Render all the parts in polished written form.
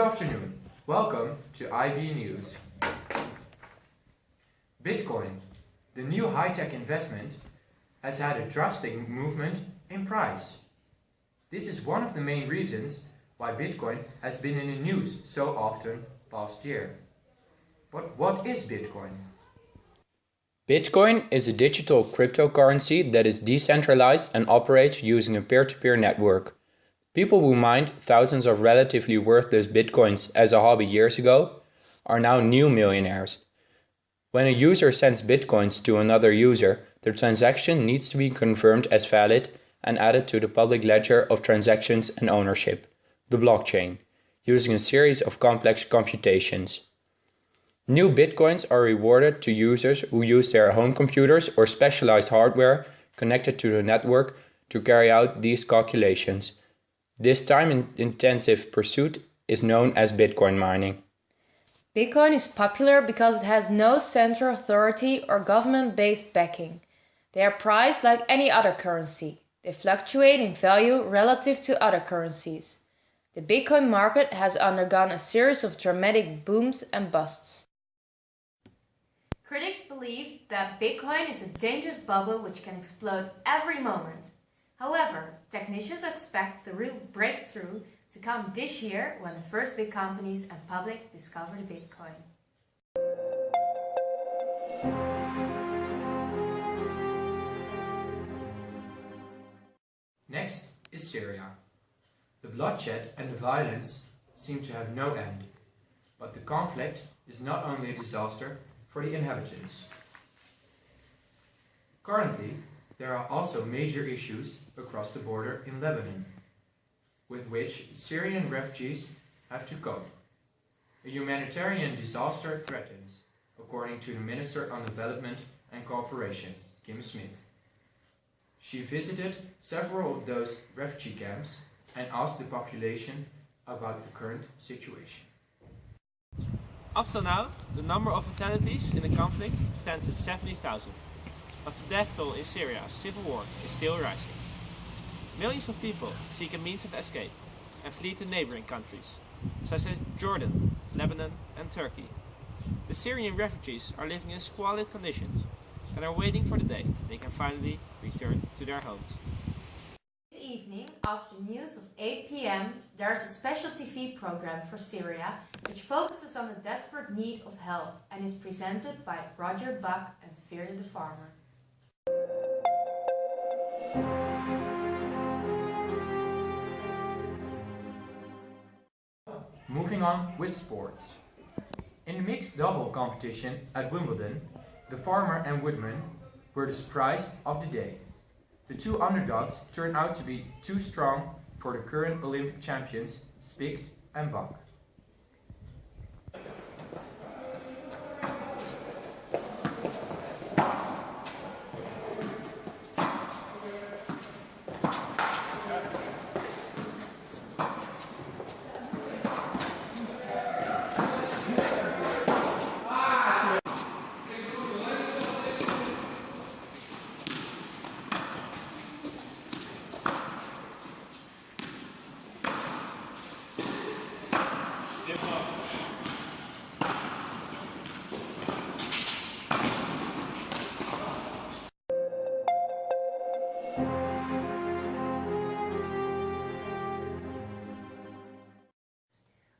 afternoon. Welcome to IB News. Bitcoin, the new high-tech investment, has had a drastic movement in price. This is one of the main reasons why Bitcoin has been in the news so often last year. But what is Bitcoin? Bitcoin is a digital cryptocurrency that is decentralized and operates using a peer-to-peer network. People who mined thousands of relatively worthless bitcoins as a hobby years ago are now new millionaires. When a user sends bitcoins to another user, the transaction needs to be confirmed as valid and added to the public ledger of transactions and ownership, the blockchain, using a series of complex computations. New bitcoins are rewarded to users who use their home computers or specialized hardware connected to the network to carry out these calculations. This time-intensive pursuit is known as Bitcoin mining. Bitcoin is popular because it has no central authority or government-based backing. They are priced like any other currency. They fluctuate in value relative to other currencies. The Bitcoin market has undergone a series of dramatic booms and busts. Critics believe that Bitcoin is a dangerous bubble which can explode every moment. However, technicians expect the real breakthrough to come this year when the first big companies and public discover the Bitcoin. Next is Syria. The bloodshed and the violence seem to have no end, but the conflict is not only a disaster for the inhabitants. Currently, there are also major issues across the border in Lebanon, with which Syrian refugees have to cope. A humanitarian disaster threatens, according to the Minister on Development and Cooperation, Kim Smith. She visited several of those refugee camps and asked the population about the current situation. Up till now, the number of fatalities in the conflict stands at 70,000, but the death toll in Syria's civil war is still rising. Millions of people seek a means of escape and flee to neighboring countries, such as Jordan, Lebanon and Turkey. The Syrian refugees are living in squalid conditions and are waiting for the day they can finally return to their homes. This evening, after news of 8 p.m, there's a special TV program for Syria which focuses on the desperate need of help and is presented by Roger Buck and Veerle the farmer. Moving on with sports. In the mixed double competition at Wimbledon, the farmer and woodman were the surprise of the day. The two underdogs turned out to be too strong for the current Olympic champions Spicht and Buck.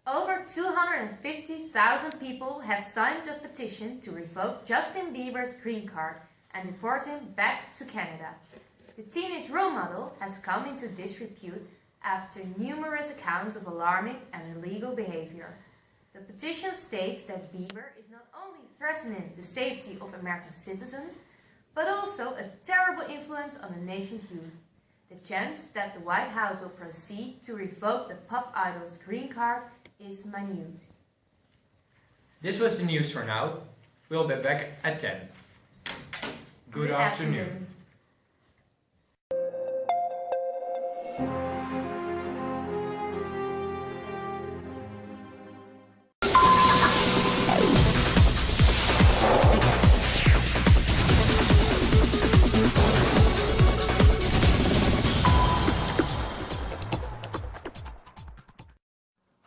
Over 250,000 people have signed a petition to revoke Justin Bieber's green card and deport him back to Canada. The teenage role model has come into disrepute after numerous accounts of alarming and illegal behavior. The petition states that Bieber is not only threatening the safety of American citizens, but also a terrible influence on the nation's youth. The chance that the White House will proceed to revoke the pop idol's green card is minute. This was the news for now. We'll be back at 10. Good afternoon.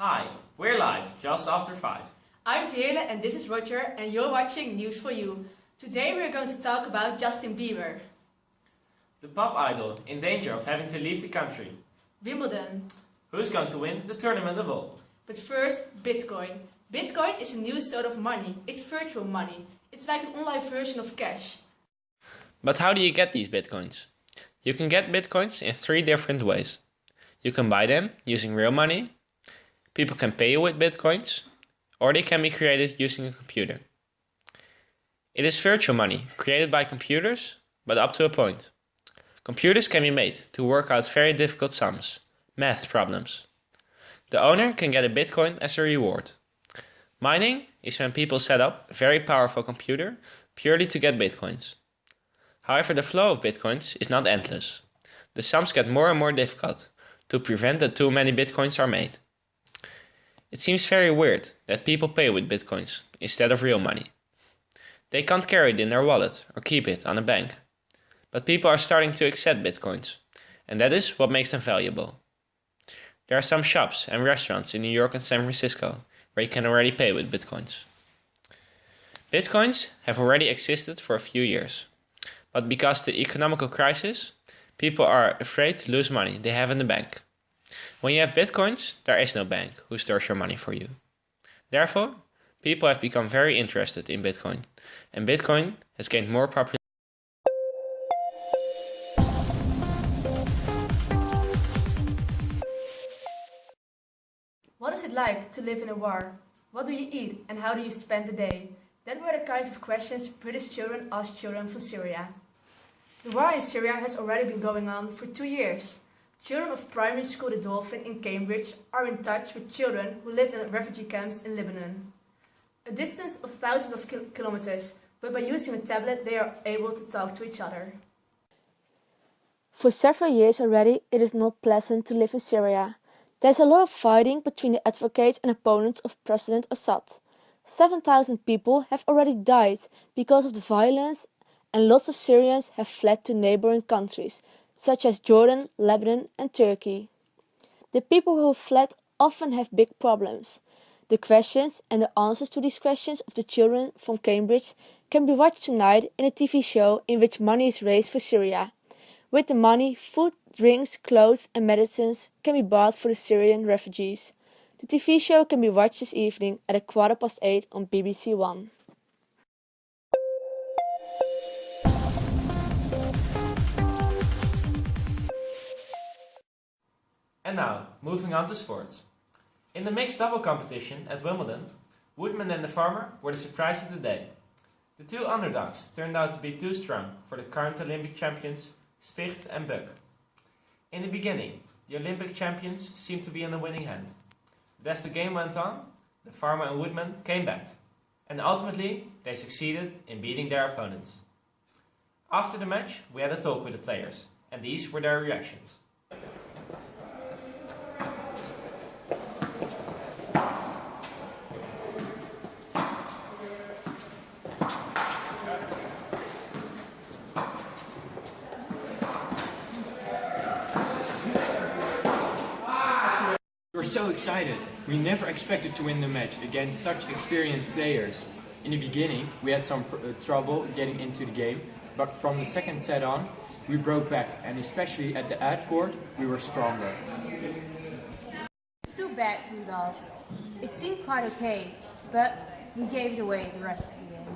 Hi, we're live. just after 5. I'm Veerle and this is Roger and you're watching News for You. Today we're going to talk about Justin Bieber. The pop idol in danger of having to leave the country. Wimbledon. Who's going to win the tournament of all? But first, Bitcoin. Bitcoin is a new sort of money. It's virtual money. It's like an online version of cash. But how do you get these bitcoins? You can get bitcoins in 3 different ways. You can buy them using real money, people can pay you with bitcoins, or they can be created using a computer. It is virtual money, created by computers, but up to a point. Computers can be made to work out very difficult sums, math problems. The owner can get a bitcoin as a reward. Mining is when people set up a very powerful computer purely to get bitcoins. However, the flow of bitcoins is not endless. The sums get more and more difficult to prevent that too many bitcoins are made. It seems very weird that people pay with bitcoins instead of real money. They can't carry it in their wallet or keep it on a bank. But people are starting to accept bitcoins, and that is what makes them valuable. There are some shops and restaurants in New York and San Francisco where you can already pay with bitcoins. Bitcoins have already existed for a few years. But because of the economical crisis, people are afraid to lose money they have in the bank. When you have bitcoins, there is no bank who stores your money for you. Therefore, people have become very interested in Bitcoin, and Bitcoin has gained more popularity. What is it like to live in a war? What do you eat and how do you spend the day? That were the kinds of questions British children asked children from Syria. The war in Syria has already been going on for 2 years. Children of primary school The Dolphin in Cambridge are in touch with children who live in refugee camps in Lebanon. A distance of thousands of kilometers, but by using a tablet they are able to talk to each other. For several years already, it is not pleasant to live in Syria. There's a lot of fighting between the advocates and opponents of President Assad. 7,000 people have already died because of the violence, and lots of Syrians have fled to neighboring countries, such as Jordan, Lebanon and Turkey. The people who fled often have big problems. The questions and the answers to these questions of the children from Cambridge can be watched tonight in a TV show in which money is raised for Syria. With the money, food, drinks, clothes and medicines can be bought for the Syrian refugees. The TV show can be watched this evening at 8:15 on BBC One. And now, moving on to sports. In the mixed double competition at Wimbledon, Woodman and the Farmer were the surprise of the day. The 2 underdogs turned out to be too strong for the current Olympic champions Spicht and Buck. In the beginning, the Olympic champions seemed to be in the winning hand. But as the game went on, the Farmer and Woodman came back, and ultimately they succeeded in beating their opponents. After the match, we had a talk with the players, and these were their reactions. We're so excited! We never expected to win the match against such experienced players. In the beginning, we had some trouble getting into the game, but from the second set on, we broke back, and especially at the ad court, we were stronger. It's too bad we lost. It seemed quite okay, but we gave it away the rest of the game.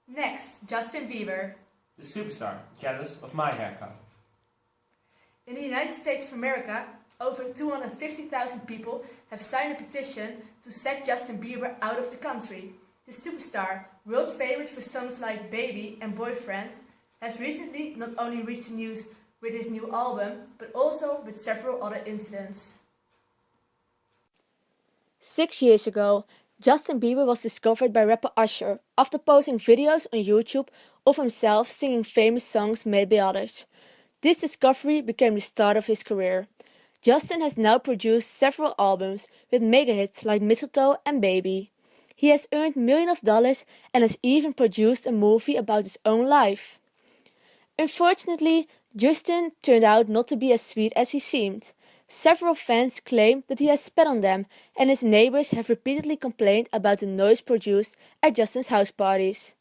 Next, Justin Bieber. The superstar, jealous of my haircut. In the United States of America, over 250,000 people have signed a petition to set Justin Bieber out of the country. The superstar, world famous for songs like Baby and Boyfriend, has recently not only reached the news with his new album, but also with several other incidents. 6 years ago, Justin Bieber was discovered by rapper Usher after posting videos on YouTube of himself singing famous songs made by others. This discovery became the start of his career. Justin has now produced several albums with mega hits like Mistletoe and Baby. He has earned millions of dollars and has even produced a movie about his own life. Unfortunately, Justin turned out not to be as sweet as he seemed. Several fans claim that he has spat on them, and his neighbors have repeatedly complained about the noise produced at Justin's house parties.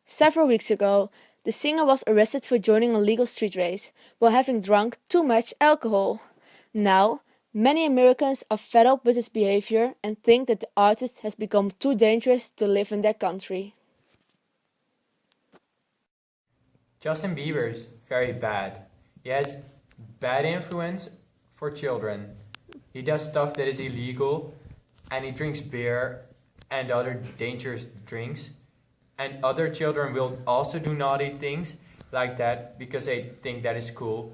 Several weeks ago, the singer was arrested for joining a legal street race while having drunk too much alcohol. Now, many Americans are fed up with his behavior and think that the artist has become too dangerous to live in their country. Justin Bieber is very bad. He has bad influence for children. He does stuff that is illegal, and he drinks beer and other dangerous drinks. And other children will also do naughty things like that because they think that is cool,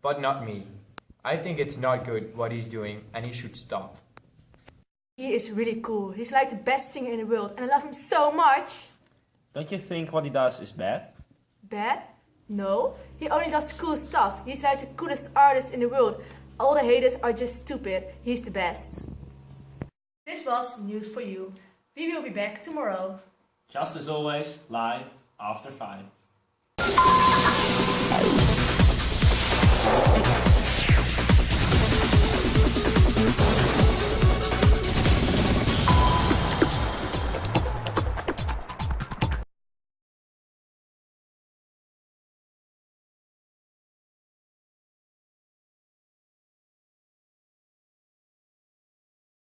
but not me. I think it's not good what he's doing, and he should stop. He is really cool. He's like the best singer in the world, and I love him so much. Don't you think what he does is bad? Bad? No, he only does cool stuff. He's like the coolest artist in the world. All the haters are just stupid. He's the best. This was News for You. We will be back tomorrow. Just as always, live after 5.